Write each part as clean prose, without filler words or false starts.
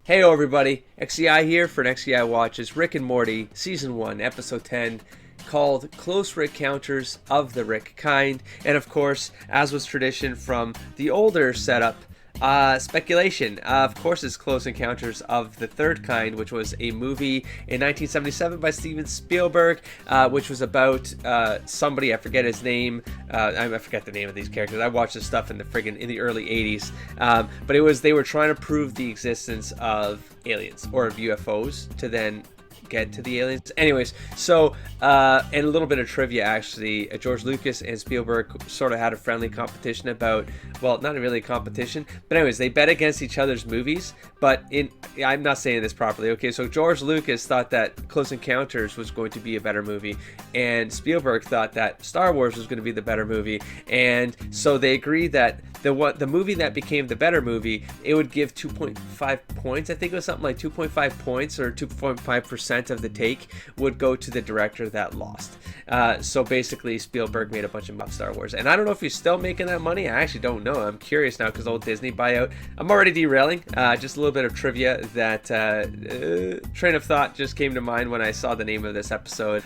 Hey everybody, XEI here for an XEI Watches Rick and Morty Season 1, Episode 10, called Close Encounters of the Rick Kind, and of course, as was tradition from the older setup, speculation. Of course, it's Close Encounters of the Third Kind, which was a movie in 1977 by Steven Spielberg, which was about somebody, I forget his name. I forget the name of these characters. I watched this stuff in the early 80s, but they were trying to prove the existence of aliens or of UFOs to then get to the aliens. Anyways, so and a little bit of trivia actually, George Lucas and Spielberg sort of had a friendly competition about, well, not really a competition, but anyways, they bet against each other's movies. But I'm not saying this properly, okay? So George Lucas thought that Close Encounters was going to be a better movie, and Spielberg thought that Star Wars was going to be the better movie, and so they agreed that the movie that became the better movie, it would give 2.5 points. I think it was something like 2.5 points or 2.5% of the take would go to the director that lost. So basically, Spielberg made a bunch of Star Wars, and I don't know if he's still making that money. I actually don't know. I'm curious now because old Disney buyout. I'm already derailing. Just a little bit of trivia that train of thought just came to mind when I saw the name of this episode.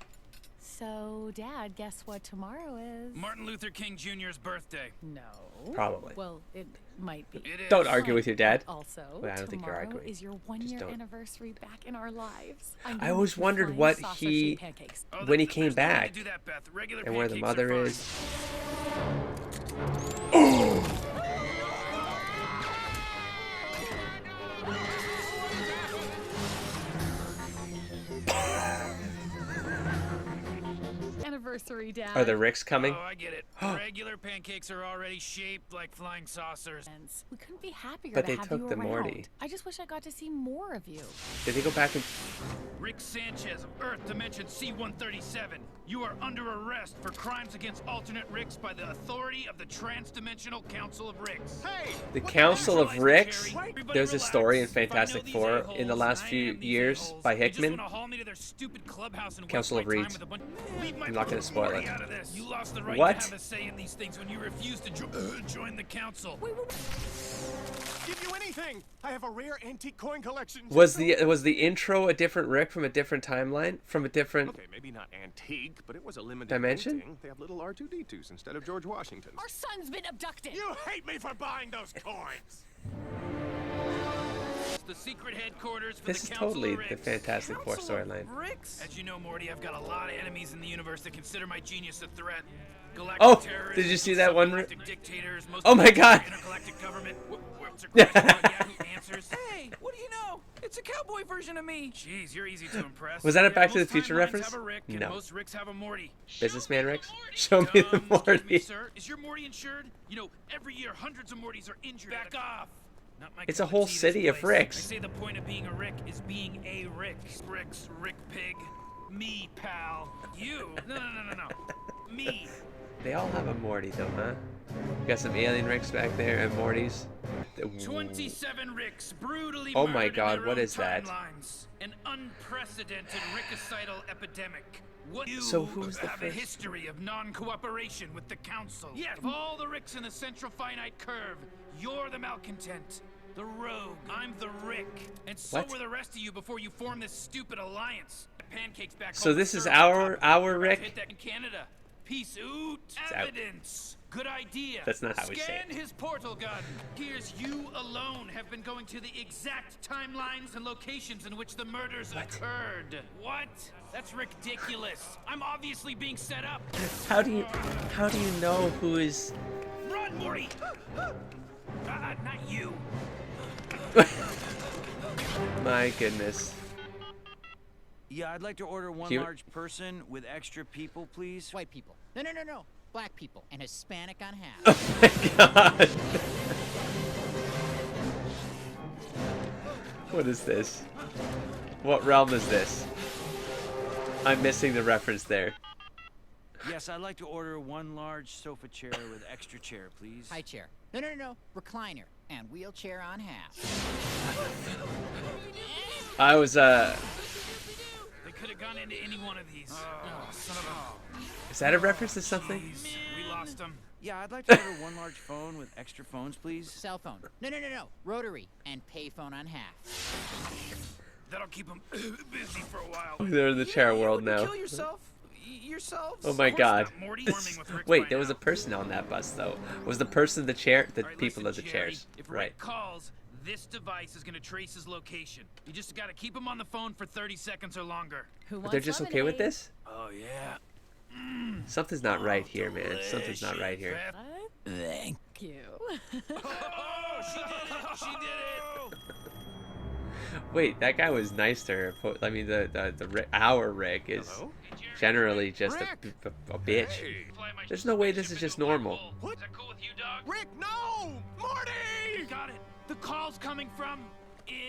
So, Dad, guess what tomorrow is? Martin Luther King Jr.'s birthday. No. Probably. Well, it might be. It is. Don't argue with your dad. Also, Well, I don't think you're tomorrow arguing. is your Just one-year don't. anniversary back in our lives. I always wondered what he, Oh, when he there's came no need to back, do that, Beth. Regular and where the pancakes are mother fine. is. Anniversary, Dad. Are the Ricks coming? Oh, I get it. Regular pancakes are already shaped like flying saucers. We couldn't be happier But to they have took you the around. Morty. I just wish I got to see more of you. Did they go back and... Rick Sanchez of Earth Dimension C-137. You are under arrest for crimes against alternate Ricks by the authority of the Trans-Dimensional Council of Ricks. Hey! The Council of Ricks? Everybody There's a story in relax. If I know Fantastic these Four a-holes, in the last I few am these years a-holes. by They just Hickman. wanna haul me to their stupid clubhouse and Council waste of my time Reeds. with a bunch- Leave my I'm not gonna spoil Morty it. out of this. You lost the right What? to have a say in these things when you refused to join the council. Give you anything. I have a rare antique coin collection. Was the intro a different Rick from a different timeline? From a different... Okay, maybe not antique, but it was a limited Dimension? painting. They have little R2-D2s instead of George Washington's. Our son's been abducted. You hate me for buying those coins. The secret headquarters for This the is Council totally of the Ricks. Fantastic Four Council of storyline. Ricks? As you know, Morty, I've got a lot of enemies in the universe that consider my genius a threat. Galactic Oh, terrorists, did you see that one? subgalactic dictators, most Oh my God. intergalactic government. What's a question about Yahoo Answers? Hey, what do you know? It's a cowboy version of me. Jeez, you're easy to impress. Was that a Back to the most Future timelines reference? Have a Rick, and No. most Ricks have a Morty. Businessman Ricks? Show me the Excuse me, Morty. sir. Is your Morty insured? You know, every year hundreds of Mortys are injured. Back off. Not my It's a cup of whole tea, this city of place. Ricks. I say the point of being a Rick is being a Rick. Ricks, Rick Pig. Me, pal. You. No. Me. They all have a Morty though, huh? Got some alien Ricks back there and Mortys. 27 Ricks brutally Oh my murdered in God, their what own is that? timelines. An unprecedented rickocidal epidemic. What you So who's the have a first? history of non-cooperation with the council. Yes, of all the Ricks in the central finite curve, you're the malcontent. The rogue. I'm the Rick. And so What? were the rest of you before you formed this stupid alliance. Pancakes back So home this with is syrup on our- top. our We're about to Rick? hit that in Canada. Peace out. out. Evidence. Good idea. That's not how we say Scan it. his portal gun. Here's you alone have been going to the exact timelines and locations in which the murders occurred. What? That's ridiculous. I'm obviously being set up. How do you know who is... Run, Morty! Not you. My goodness. Yeah, I'd like to order one You- large person with extra people, please. White people. No. Black people and Hispanic on half. Oh my God. What is this? What realm is this? I'm missing the reference there. Yes, I'd like to order one large sofa chair with extra chair, please. High chair. No. Recliner and wheelchair on half. I was They could have gone into any one of these. Oh, son of a... is that a reference to something? Jeez, we lost them. Yeah, I'd like to order one large phone with extra phones, please. Cell phone. No. Rotary. And payphone on half. That'll keep them busy for a while. They're in the chair world Wouldn't you now. Kill yourselves? Oh my Of course god. not, Morty. Warming with Rick by Wait, there was now. a person on that bus though. Was the person the chair? The All right, people listen, of the Jerry, chairs. If Right. Rick calls, this device is gonna trace his location. You just gotta keep him on the phone for 30 seconds or longer. Who But wants they're just okay with lemonade? this? Oh yeah. Something's not right here, man. Something's not right here. What? Thank you. Oh, she did it! She did it! Wait, that guy was nice to her. I mean, our Rick is generally just a bitch. Hey. There's no way this is just normal. What? Is that cool with you, dog? Rick, no! Morty! Got it. The call's coming from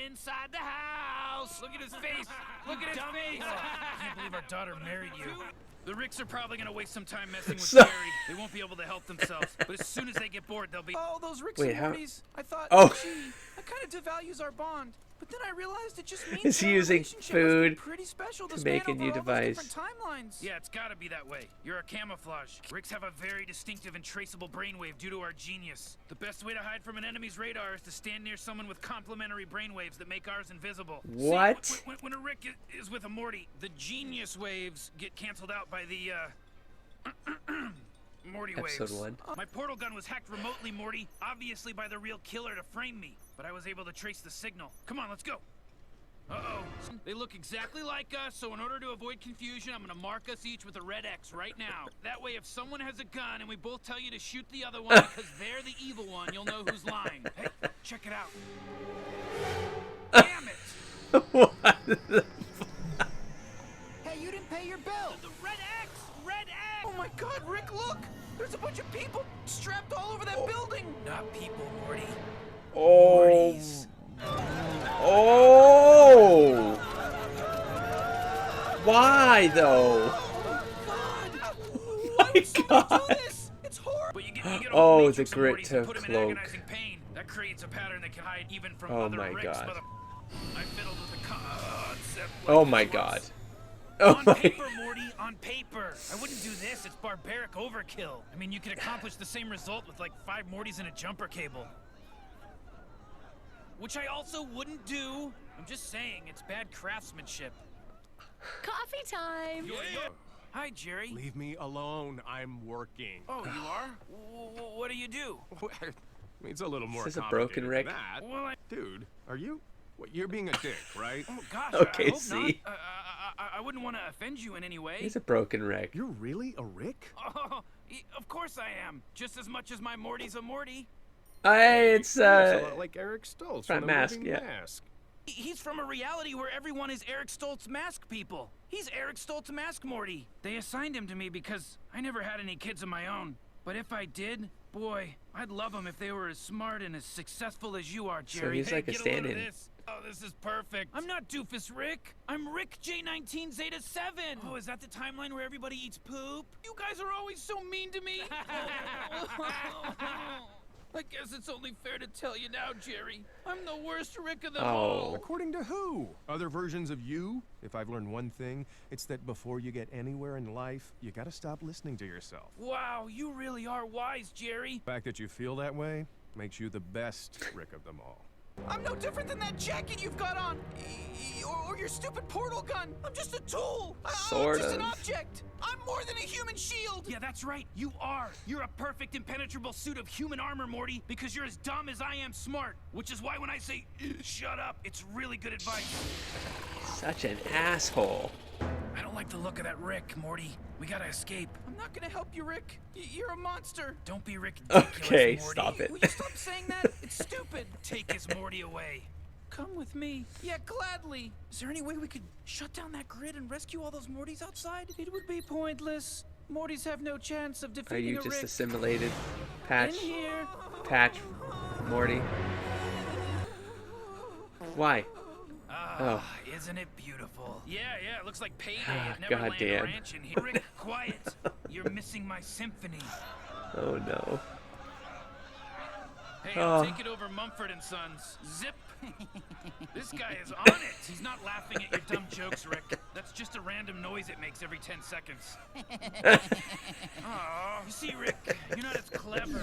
inside the house. Look at his face. Look at his face. I can't believe our daughter married you. The Ricks are probably gonna waste some time messing with So- Jerry. They won't be able to help themselves. But as soon as they get bored, they'll be. Oh, those Ricks Wait, and how- Mortys. I thought, Oh. gee, that kind of devalues our bond. But then I realized it just means Is he our using relationship must be food pretty special to to make span a new over all those device? different timelines. Yeah, it's gotta be that way. You're a camouflage. Ricks have a very distinctive and traceable brainwave due to our genius. The best way to hide from an enemy's radar is to stand near someone with complementary brainwaves that make ours invisible. What? See, when a Rick is with a Morty, the genius waves get canceled out by the, Morty waves. Episode 1. My portal gun was hacked remotely, Morty, obviously by the real killer to frame me. But I was able to trace the signal. Come on, let's go. Uh-oh. They look exactly like us, so in order to avoid confusion, I'm gonna mark us each with a red X right now. That way, if someone has a gun and we both tell you to shoot the other one because they're the evil one, you'll know who's lying. Hey, check it out. Damn it! What the- Hey, you didn't pay your bill. The red X! Red X! Oh my God, Rick, look! There's a bunch of people strapped all over that building. Not people, Morty. Oh. Mortys. Oh. Why though? Why would somebody God. do this? It's horrible. But you get Oh, a the matrix of grit Mortys to and put 'em in cloak. agonizing pain. That creates a pattern that can hide even from Oh other my Ricks. God. I fiddled with the concept. Oh like my this god. was. Oh On my. paper, Morty, on paper. I wouldn't do this. It's barbaric overkill. I mean, you could accomplish the same result with like 5 Mortys and a jumper cable. Which I also wouldn't do. I'm just saying, it's bad craftsmanship. Coffee time. Hi, Jerry. Leave me alone. I'm working. Oh, you are? What do you do? It's a little more Is this a complicated broken than Rick? that. Well, Dude, are you? What, you're being a dick, right? oh gosh, Okay, I hope see. not. I wouldn't want to offend you in any way. He's a broken Rick. You're really a Rick? Oh, of course I am. Just as much as my Morty's a Morty. Hey, it's That's a lot like Eric Stoltz Front from the mask, movie yeah. Mask. He's from a reality where everyone is Eric Stoltz mask people. He's Eric Stoltz mask Morty. They assigned him to me because I never had any kids of my own. But if I did, boy, I'd love them if they were as smart and as successful as you are, Jerry. he's Hey, like a get load of stand-in. this. Oh, this is perfect. I'm not Doofus Rick. I'm Rick J19 Zeta 7. Oh, is that the timeline where everybody eats poop? You guys are always so mean to me. I guess it's only fair to tell you now, Jerry. I'm the worst Rick of them all. According to who? Other versions of you? If I've learned one thing, it's that before you get anywhere in life, you gotta stop listening to yourself. Wow, you really are wise, Jerry. The fact that you feel that way makes you the best Rick of them all. I'm no different than that jacket you've got on, or your stupid portal gun. I'm just a tool. I'm Sort just an of. object. I'm more than a human shield. Yeah, that's right. You are. You're a perfect impenetrable suit of human armor, Morty, because you're as dumb as I am smart. Which is why when I say, shut up, it's really good advice. such an asshole. I don't like the look of that Rick, Morty. We gotta escape. I'm not gonna help you, Rick. You're a monster. Don't be Rick. Okay, Morty. stop it. Will you stop saying that? It's stupid. Take his Morty away. Come with me. Yeah, gladly. Is there any way we could shut down that grid and rescue all those Mortys outside? It would be pointless. Mortys have no chance of Are defeating you a just Rick. assimilated? Patch. In here. Patch. Morty. Why? Ah, isn't it beautiful? Yeah, it looks like payday at God Neverland damn. Ranch in here. Rick, quiet. You're missing my symphony. Oh no. Hey, I'll take it over Mumford and Sons. Zip. This guy is on it. He's not laughing at your dumb jokes, Rick. That's just a random noise it makes every 10 seconds. Aw, you see, Rick, you're not as clever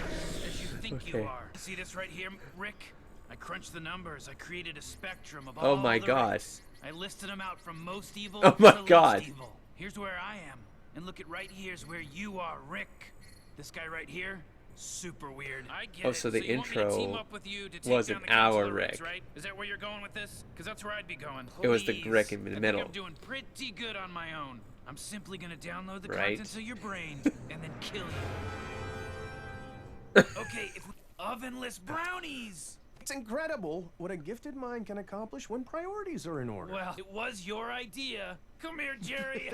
as you think you are. See this right here, Rick? I crunched the numbers. I created a spectrum of all my the God. Ricks. I listed them out from most evil Oh my to God. least evil. Here's where I am. And look at right here's where you are, Rick. This guy right here, super weird. I get it. So the you want me to intro team up with you to take was down an the Council hour of Ricks, Rick. right? Is that where you're going with this? Because that's where I'd be going. It was the Please. Rick in the I think middle. I'm doing pretty good on my own. I'm simply gonna download the Right. contents of your brain and then kill you. Okay, ovenless brownies. It's incredible what a gifted mind can accomplish when priorities are in order. Well, it was your idea. Come here, Jerry.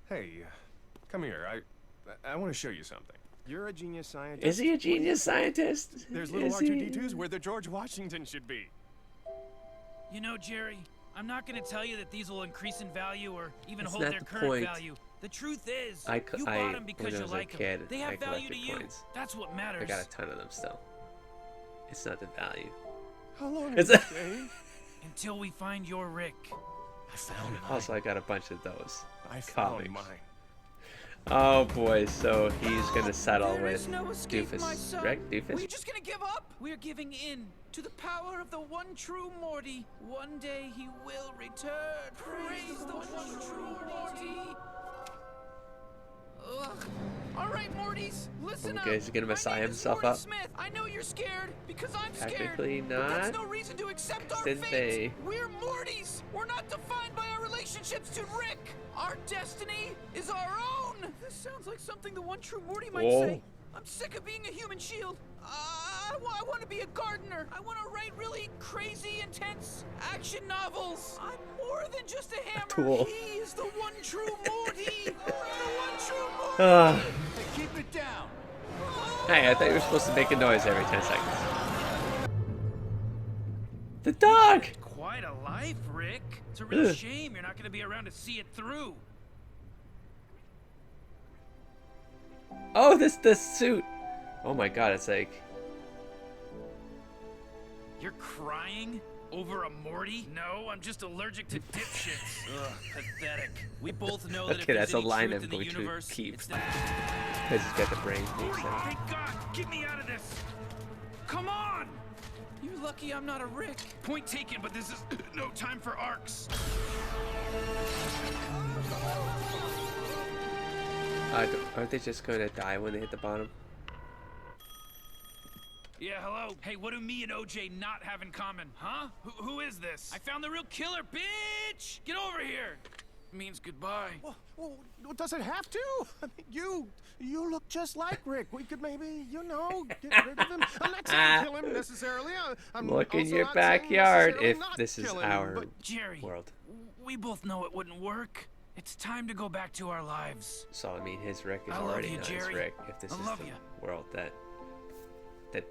Hey, come here. I want to show you something. You're a genius scientist. Is he a genius scientist? There's little Is he? R2-D2s where the George Washington should be. You know, Jerry, I'm not going to tell you that these will increase in value or even That's hold not their the current point. value. The truth is, I you when bought them because I you was a like kid, them. They have I value to collected you. coins. That's what matters. I got a ton of them still. It's not the value. How long It's did it stay? Until we find your Rick. I found mine. Also, I got a bunch of those. I found comics. mine. Oh boy, so he's gonna settle There is with no escape, my Doofus, son. right? Were you Doofus? just gonna give up? We're giving in to the power of the one true Morty. One day he will return. Praise the one true Morty. Ugh. All right, Mortys, listen up. Okay, is he gonna My messiah name is himself Morty up? Smith. I know you're scared because I'm scared. Technically But that's not. no reason to accept our Didn't fate. they? We're Mortys. We're not defined by our relationships to Rick. Our destiny is our own. This sounds like something the one true Morty might Whoa. say. I'm sick of being a human shield. I want to be a gardener. I want to write really crazy, intense action novels. I'm more than just a hammer. tool. He is the one true Morty. The one true Morty. Ah. Keep it down. Hey, I thought you were supposed to make a noise every 10 seconds. The dog! Quite a life, Rick. It's a real Ugh. shame you're not going to be around to see it through. Oh, the suit. Oh my god, it's like... You're crying over a Morty? No, I'm just allergic to dipshits. Ugh, pathetic. We both know that if Okay, there's that's a any line truth I'm in the going to universe, keep. it's that. Because he's got the brain thing, Morty, so... thank God! Get me out of this! Come on! You're lucky I'm not a Rick. Point taken, but this is no time for arcs. Aren't they just going to die when they hit the bottom? Yeah, hello. Hey, what do me and OJ not have in common? Huh? Who is this? I found the real killer, bitch! Get over here! Means goodbye. Well, does it have to? I mean, you look just like Rick. We could maybe, get rid of him. I'm not saying kill him necessarily. I'm Look in also your not saying backyard necessarily if not this is killing him, our but Jerry, world. we both know it wouldn't work. It's time to go back to our lives. So, I mean, his Rick is I love already you, not Jerry. his Rick. If this I is love the you. world that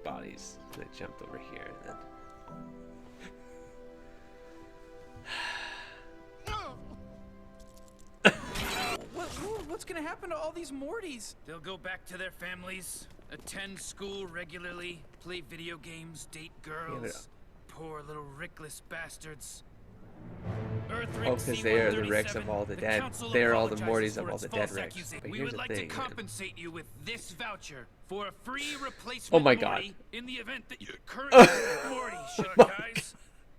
bodies that jumped over here, then... What's gonna happen to all these Mortys? They'll go back to their families, attend school regularly, play video games, date girls. Poor little Rickless bastards. Earth Rick Oh, because they are the Ricks of C-137, all the dead. council They are all the apologizes Mortys of for all its the dead false Ricks. accusation. But We here's would the like thing, to man. compensate you with this voucher for a free replacement Oh my God. Morty in the event that your current Morty shut my guys.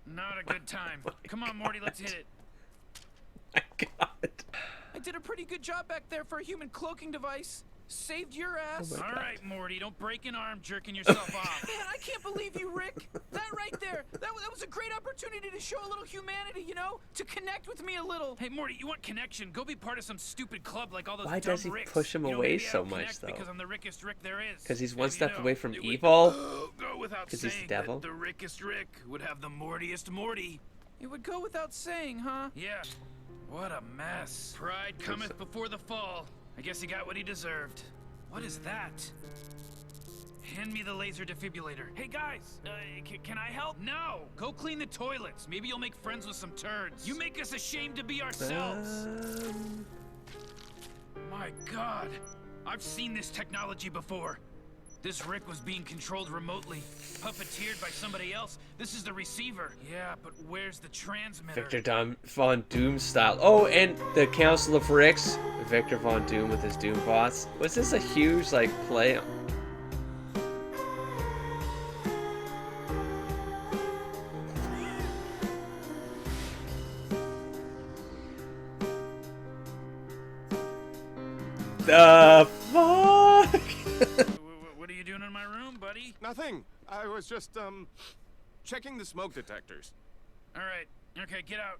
Not a good time. Come on, Morty, let's hit it. My god. I did a pretty good job back there for a human cloaking device. Saved your ass. Oh my All God. right, Morty, don't break an arm jerking yourself off. Man, I can't believe you, Rick. That right there. That was a great opportunity to show a little humanity, to connect with me a little. Hey, Morty, you want connection? Go be part of some stupid club like all those Why dumb does he Ricks. push him You know, away maybe I so don't much, connect though? Because I'm the Rickest Rick there is. Because he's one Maybe step you away from it would evil? go without 'Cause he's saying the devil? that the Rickest Rick would have the Mortiest Morty. It would go without saying, huh? Yeah. What a mess. Pride cometh before the fall. I guess he got what he deserved. What is that? Hand me the laser defibrillator. Hey guys, can I help? No! Go clean the toilets. Maybe you'll make friends with some turds. You make us ashamed to be ourselves. My God. I've seen this technology before. This Rick was being controlled remotely, puppeteered by somebody else. This is the receiver. Yeah, but where's the transmitter? Victor Von Doom style. Oh, and the Council of Ricks. Victor Von Doom with his Doom bots. Was this a huge, like, play? The fuck? What are you doing in my room, buddy? Nothing. I was just, checking the smoke detectors. All right. Okay, get out.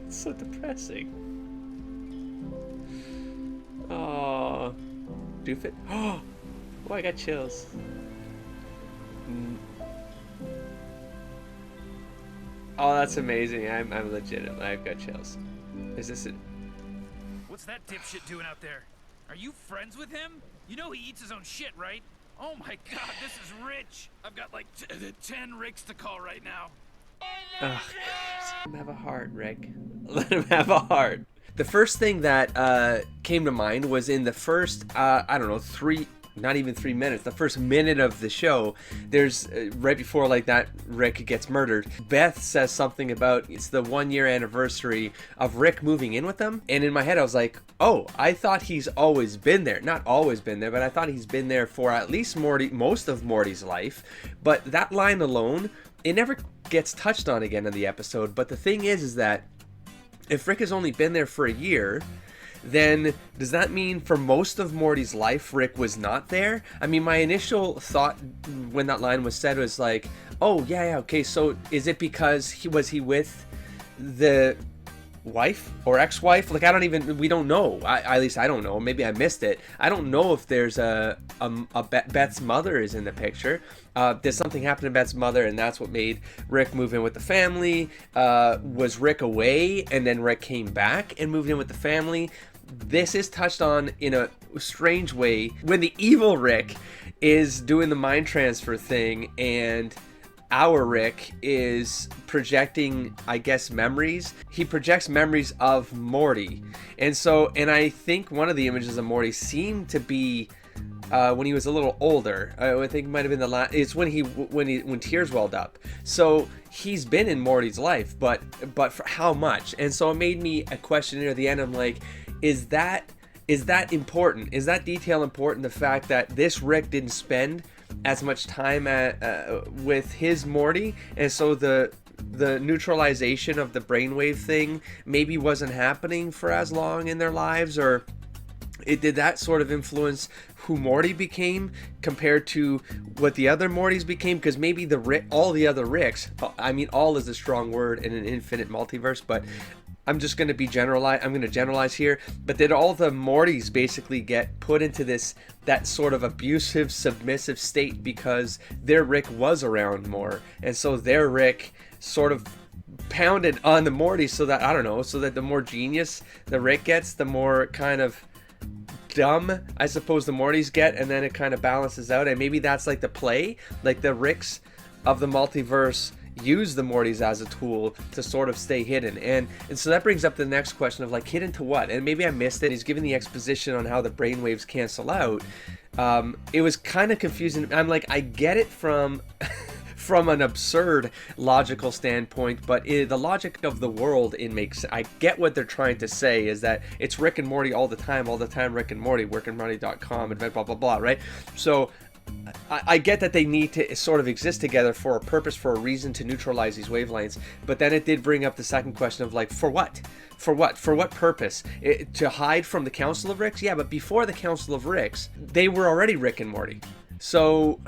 It's so depressing. Oh, doof it. Oh, I got chills. Oh, that's amazing. I'm legitimate. I've got chills. Is this it? What's that dipshit doing out there? Are you friends with him? You know he eats his own shit, right? Oh my god, this is rich. I've got like 10 Ricks to call right now. Ugh. Let him have a heart, Rick. Let him have a heart. The first thing that came to mind was in the first, I don't know, not even 3 minutes, the first minute of the show, there's, right before like that Rick gets murdered, Beth says something about it's the 1 year anniversary of Rick moving in with them. And in my head I was like, oh, I thought he's always been there. Not always been there, but I thought he's been there for at least most of Morty's life. But that line alone, it never gets touched on again in the episode. But the thing is that if Rick has only been there for a year, then does that mean for most of Morty's life Rick was not there? I mean, my initial thought when that line was said was like, oh yeah, okay, so is it because he was with the wife or ex-wife? Like, we don't know. At least I don't know. Maybe I missed it. I don't know if there's Beth's mother is in the picture. Did something happen to Beth's mother and that's what made Rick move in with the family? Was Rick away and then Rick came back and moved in with the family? This is touched on in a strange way when the evil Rick is doing the mind transfer thing and our Rick is projecting, I guess, memories. He projects memories of Morty. And I think one of the images of Morty seemed to be when he was a little older. I think it might have been the last. It's when tears welled up. So he's been in Morty's life, but for how much? And so it made me a question near the end. I'm like, is that important? Is that detail important? The fact that this Rick didn't spend as much time with his Morty, and so the neutralization of the brainwave thing maybe wasn't happening for as long in their lives, or did that sort of influence who Morty became compared to what the other Mortys became? Because maybe all the other Ricks, I mean, all is a strong word in an infinite multiverse, but I'm just going to generalize here, but did all the Mortys basically get put into that sort of abusive, submissive state because their Rick was around more, and so their Rick sort of pounded on the Morty so that, I don't know, so that the more genius the Rick gets, the more kind of dumb, I suppose, the Mortys get, and then it kind of balances out, and maybe that's like the play, like the Ricks of the multiverse use the Mortys as a tool to sort of stay hidden, and so that brings up the next question of like, hidden to what? And maybe I missed it. He's giving the exposition on how the brainwaves cancel out. It was kind of confusing. I'm like, I get it from an absurd logical standpoint, but the logic of the world, I get what they're trying to say is that it's Rick and Morty all the time, Rick and Morty, rickandmorty.com, and blah blah blah, right? So I get that they need to sort of exist together for a purpose, for a reason, to neutralize these wavelengths, but then it did bring up the second question of like, for what? For what purpose? To hide from the Council of Ricks? Yeah, but before the Council of Ricks, they were already Rick and Morty. So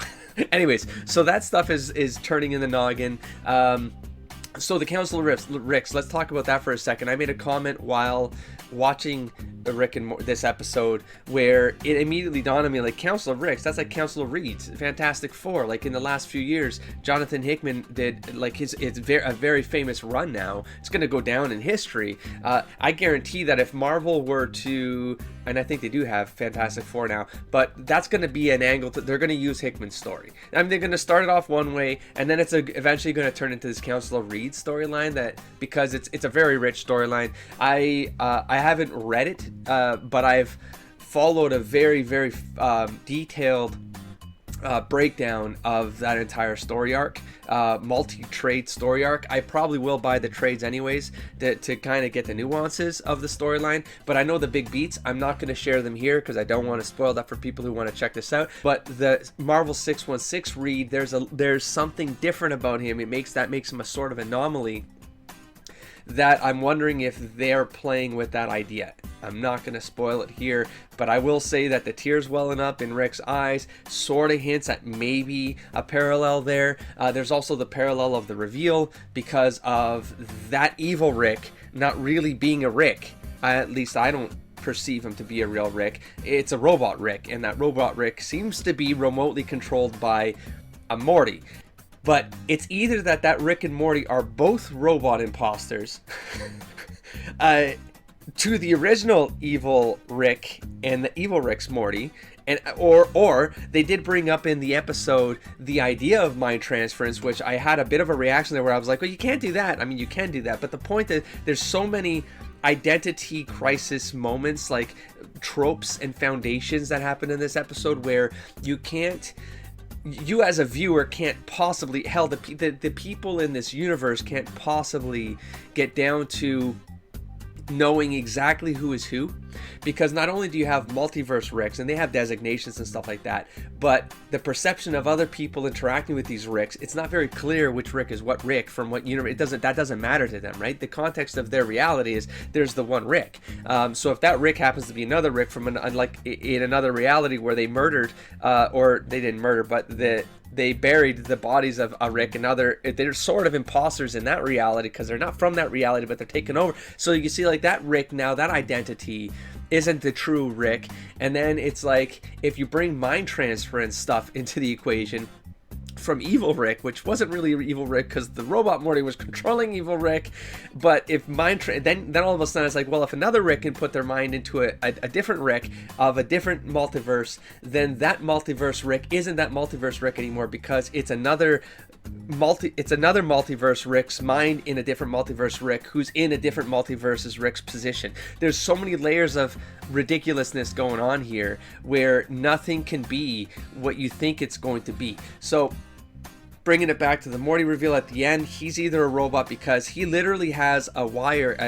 anyways, so that stuff is turning in the noggin. So the Council of Ricks, let's talk about that for a second. I made a comment while watching Rick and this episode, where it immediately dawned on me, like, Counselor Ricks, that's like Counselor Reed's Fantastic Four. Like, in the last few years, Jonathan Hickman did, like, a very famous run now. It's going to go down in history. I guarantee that if Marvel were to, and I think they do have Fantastic Four now, but that's going to be an angle they're going to use Hickman's story. I mean, they're going to start it off one way, and then it's eventually going to turn into this Counselor Reed storyline, that because it's a very rich storyline. I haven't read it, but I've followed a very detailed breakdown of that entire story arc, multi-trade story arc. I probably will buy the trades anyways to kind of get the nuances of the storyline, but I know the big beats. I'm not going to share them here because I don't want to spoil that for people who want to check this out. But the Marvel 616 Reed, there's something different about him. It makes him a sort of anomaly that I'm wondering if they're playing with that idea. I'm not going to spoil it here, but I will say that the tears welling up in Rick's eyes sort of hints at maybe a parallel there. There's also the parallel of the reveal because of that evil Rick not really being a Rick. At least I don't perceive him to be a real Rick. It's a robot Rick, and that robot Rick seems to be remotely controlled by a Morty. But it's either that Rick and Morty are both robot imposters to the original evil Rick and the evil Rick's Morty, and or they did bring up in the episode the idea of mind transference, which I had a bit of a reaction there where I was like, well, you can't do that. I mean, you can do that, but the point that there's so many identity crisis moments, like tropes and foundations that happen in this episode, where you as a viewer can't possibly, the people in this universe can't possibly get down to knowing exactly who is who, because not only do you have multiverse Ricks, and they have designations and stuff like that, but the perception of other people interacting with these Ricks, it's not very clear which Rick is what Rick from what universe. That doesn't matter to them, right? The context of their reality is there's the one Rick. So if that Rick happens to be another Rick from like in another reality where they murdered, or they didn't murder, but they buried the bodies of a Rick and they're sort of imposters in that reality because they're not from that reality, but they're taken over. So you see, like, that Rick now, that identity isn't the true Rick. And then it's like, if you bring mind transference stuff into the equation from evil Rick, which wasn't really evil Rick because the robot Morty was controlling evil Rick, but if then all of a sudden it's like, well, if another Rick can put their mind into a different Rick of a different multiverse, then that multiverse Rick isn't that multiverse Rick anymore, because it's another multiverse Rick's mind in a different multiverse Rick who's in a different multiverse's Rick's position. There's so many layers of ridiculousness going on here where nothing can be what you think it's going to be. So bringing it back to the Morty reveal at the end, he's either a robot because he literally has a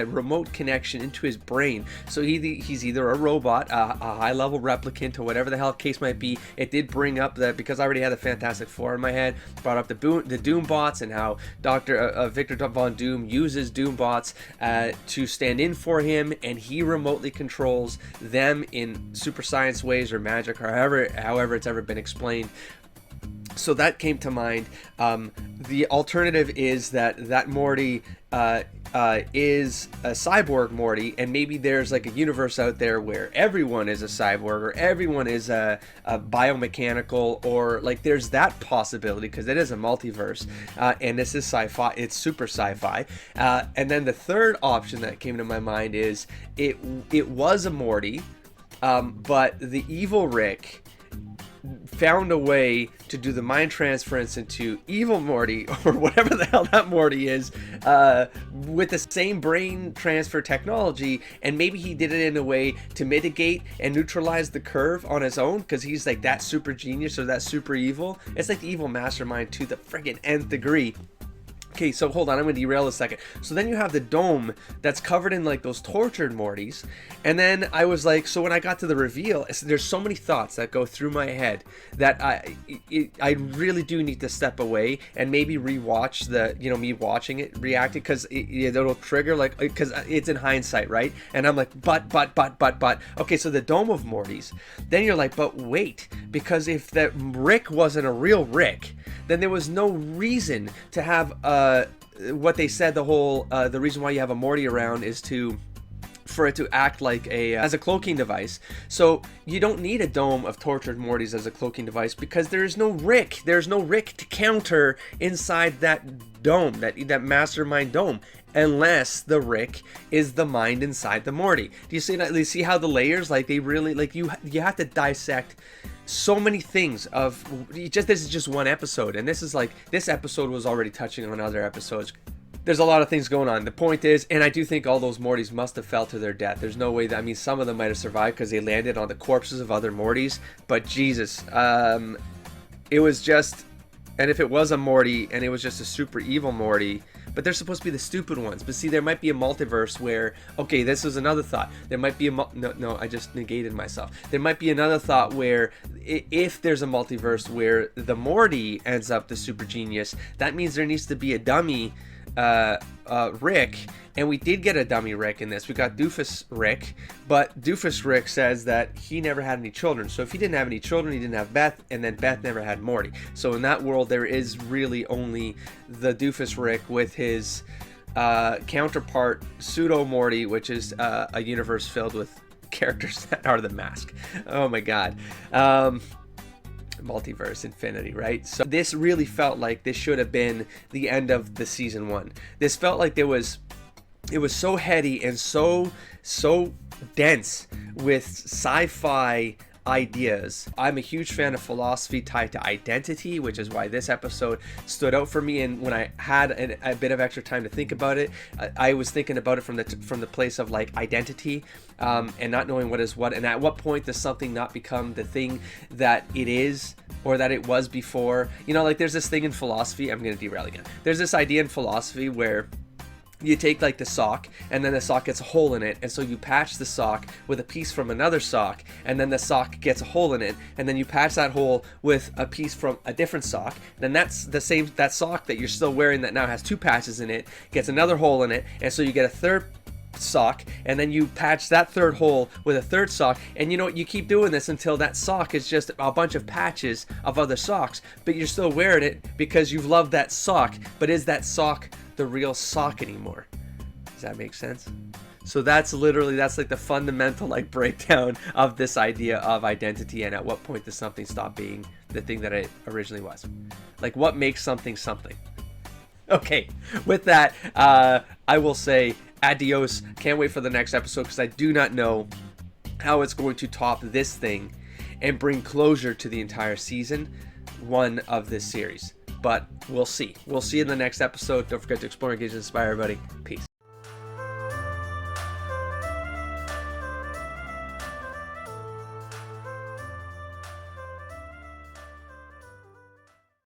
remote connection into his brain. So he's either a robot, a high-level replicant, or whatever the hell case might be. It did bring up that, because I already had the Fantastic Four in my head, brought up the Doom bots and how Dr. Victor Von Doom uses Doom bots to stand in for him, and he remotely controls them in super science ways or magic, or however it's ever been explained. So that came to mind. The alternative is that Morty is a cyborg Morty, and maybe there's like a universe out there where everyone is a cyborg, or everyone is a biomechanical, or like there's that possibility, because it is a multiverse, and this is sci-fi. It's super sci-fi. And then the third option that came to my mind is it was a Morty, but the evil Rick found a way to do the mind transference into evil Morty, or whatever the hell that Morty is, with the same brain transfer technology, and maybe he did it in a way to mitigate and neutralize the curve on his own, because he's like that super genius or that super evil. It's like the evil mastermind to the friggin' nth degree. Okay, so hold on, I'm going to derail a second. So then you have the dome that's covered in like those tortured Mortys. And then I was like, so when I got to the reveal, there's so many thoughts that go through my head that I really do need to step away and maybe rewatch me watching it, reacting, because it'll trigger, like, because it's in hindsight, right? And I'm like, but. Okay, so the dome of Mortys. Then you're like, but wait, because if that Rick wasn't a real Rick, then there was no reason to have what they said, the reason why you have a Morty around is to for it to act like as a cloaking device. So you don't need a dome of tortured Mortys as a cloaking device, because there is no Rick. There's no Rick to counter inside that dome, that mastermind dome, unless the Rick is the mind inside the Morty. Do you see that? You see how the layers, like, they really, like, you have to dissect so many things of this is just one episode, and this episode was already touching on other episodes. There's a lot of things going on. The point is, and I do think all those Mortys must have fell to their death. There's no way that, I mean, some of them might have survived because they landed on the corpses of other Mortys, but Jesus, it was just, and if it was a Morty and it was just a super evil Morty, but they're supposed to be the stupid ones. But see, there might be a multiverse where, okay, this is another thought. There might be no, I just negated myself. There might be another thought where if there's a multiverse where the Morty ends up the super genius, that means there needs to be a dummy Rick, and we did get a dummy Rick in this. We got Doofus Rick, but Doofus Rick says that he never had any children. So if he didn't have any children, he didn't have Beth, and then Beth never had Morty. So in that world, there is really only the Doofus Rick with his counterpart Pseudo Morty, which is a universe filled with characters that are the Mask. Oh my god. Multiverse infinity, right? So this really felt like this should have been the end of the season 1. This felt like it was so heady and so dense with sci-fi ideas. I'm a huge fan of philosophy tied to identity, which is why this episode stood out for me. And when I had a bit of extra time to think about it, I was thinking about it from the place of like identity, and not knowing what is what, and at what point does something not become the thing that it is or that it was before. You know, like there's this thing in philosophy, I'm gonna derail again. There's this idea in philosophy where you take like the sock, and then the sock gets a hole in it, and so you patch the sock with a piece from another sock, and then the sock gets a hole in it, and then you patch that hole with a piece from a different sock. Then that's the same, that sock that you're still wearing that now has 2 patches in it gets another hole in it, and so you get a third sock, and then you patch that third hole with a third sock, and you know, you keep doing this until that sock is just a bunch of patches of other socks, but you're still wearing it because you've loved that sock. But is that sock the real sock anymore? Does that make sense? So that's like the fundamental like breakdown of this idea of identity, and at what point does something stop being the thing that it originally was. Like, what makes something something? Okay, with that, I will say adios. Can't wait for the next episode, because I do not know how it's going to top this thing and bring closure to the entire season 1 of this series. But we'll see. We'll see in the next episode. Don't forget to explore, engage, and inspire, everybody. Peace.